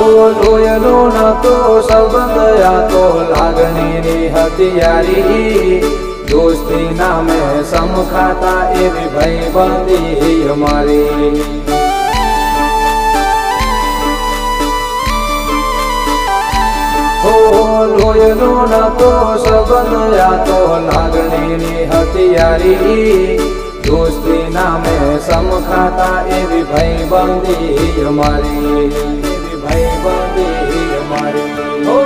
લોયનો નતો સંબંધ આ તો લાગણીની હથિયારી દોસ્તી નામે સમખાતા એવી ભાઈબંધી અમારી લોયનો નતો સંબંધ આ તો લાગણીની હથિયારી દોસ્તી નામે સમખાતા એવી ભાઈબંધી અમારી એવી ભાઈબંધી અમારી